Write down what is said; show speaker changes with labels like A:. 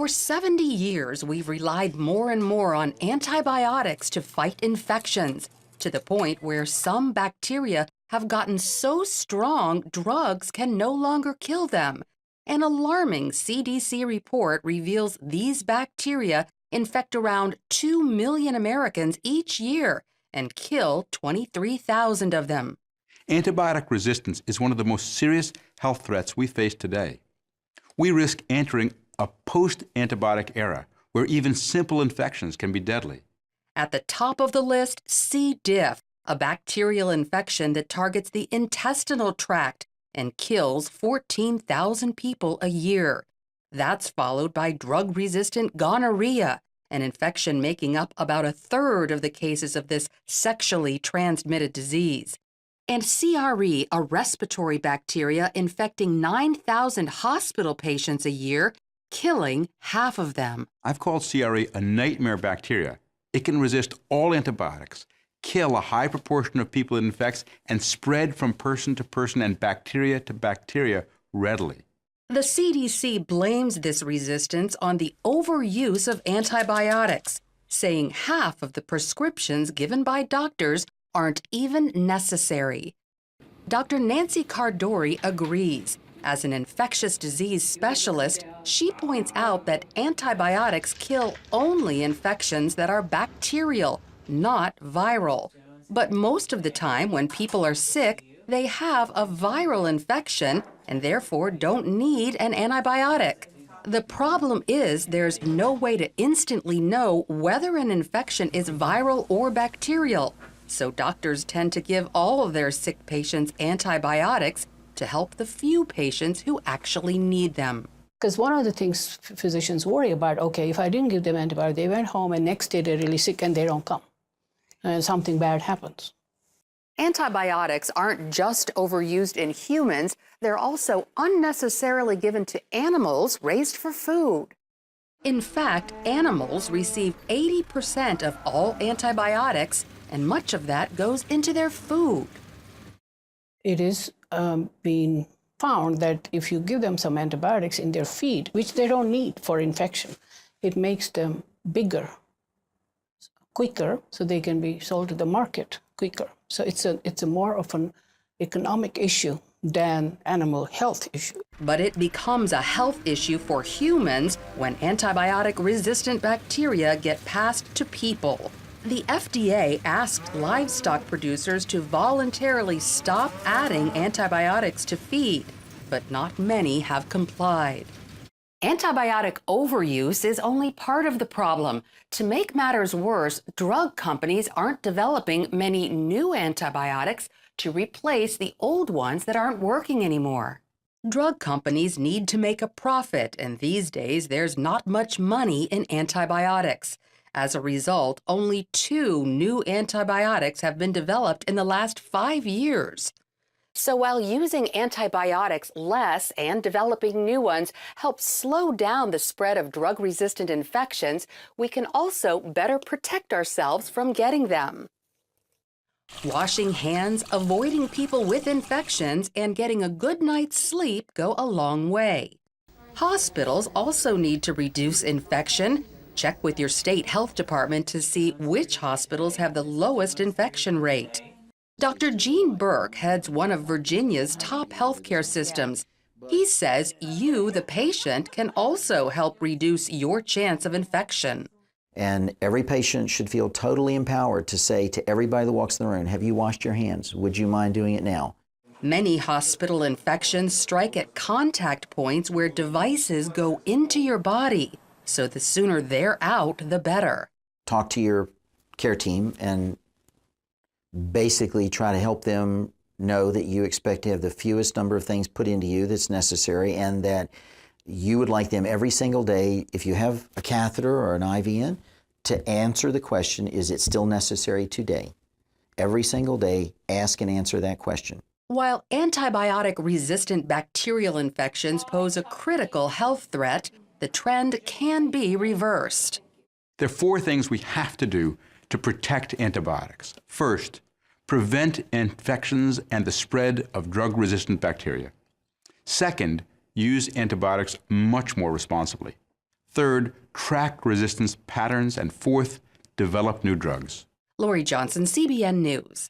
A: For 70 years, we've relied more and more on antibiotics to fight infections, to the point where some bacteria have gotten so strong drugs can no longer kill them. An alarming CDC report reveals these bacteria infect around 2 million Americans each year and kill 23,000 of them.
B: Antibiotic resistance is one of the most serious health threats we face today. We risk entering a post-antibiotic era where even simple infections can be deadly.
A: At the top of the list, c-diff, a bacterial infection that targets the intestinal tract and kills 14,000 people a year. That's followed by drug-resistant gonorrhea, an infection making up about a third of the cases of this sexually transmitted disease. And CRE, a respiratory bacteria infecting 9,000 hospital patients a year, killing half of them.
B: I've called CRE a nightmare bacteria. It can resist all antibiotics, kill a high proportion of people it infects, and spread from person to person and bacteria to bacteria readily.
A: The CDC blames this resistance on the overuse of antibiotics, saying half of the prescriptions given by doctors aren't even necessary. Dr. Nancy Cardori agrees. As an infectious disease specialist, she points out that antibiotics kill only infections that are bacterial, not viral. But most of the time when people are sick, they have a viral infection and therefore don't need an antibiotic. The problem is there's no way to instantly know whether an infection is viral or bacterial. So doctors tend to give all of their sick patients antibiotics to help the few patients who actually need them.
C: Because one of the things physicians worry about, okay, if I didn't give them antibiotics, they went home and next day they're really sick and they don't come. And something bad happens.
A: Antibiotics aren't just overused in humans, they're also unnecessarily given to animals raised for food. In fact, animals receive 80% of all antibiotics, and much of that goes into their food.
C: It is being found that if you give them some antibiotics in their feed, which they don't need for infection, it makes them bigger, quicker, so they can be sold to the market quicker. So it's a more of an economic issue than animal health issue.
A: But it becomes a health issue for humans when antibiotic-resistant bacteria get passed to people. The FDA asked livestock producers to voluntarily stop adding antibiotics to feed, but not many have complied. Antibiotic overuse is only part of the problem. To make matters worse, drug companies aren't developing many new antibiotics to replace the old ones that aren't working anymore. Drug companies need to make a profit, and these days there's not much money in antibiotics. As a result, only 2 new antibiotics have been developed in the last 5 years. So while using antibiotics less and developing new ones helps slow down the spread of drug-resistant infections, we can also better protect ourselves from getting them. Washing hands, avoiding people with infections, and getting a good night's sleep go a long way. Hospitals also need to reduce infection. Check with your state health department to see which hospitals have the lowest infection rate. Dr. Gene Burke heads one of Virginia's top healthcare systems. He says you, the patient, can also help reduce your chance of infection.
D: And every patient should feel totally empowered to say to everybody that walks in the room, have you washed your hands? Would you mind doing it now?
A: Many hospital infections strike at contact points where devices go into your body. So the sooner they're out, the better.
D: Talk to your care team and basically try to help them know that you expect to have the fewest number of things put into you that's necessary, and that you would like them every single day, if you have a catheter or an IV in, to answer the question, is it still necessary today? Every single day, ask and answer that question.
A: While antibiotic-resistant bacterial infections pose a critical health threat, the trend can be reversed.
B: There are 4 things we have to do to protect antibiotics. First, prevent infections and the spread of drug-resistant bacteria. Second, use antibiotics much more responsibly. Third, track resistance patterns. And fourth, develop new drugs.
A: Lori Johnson, CBN News.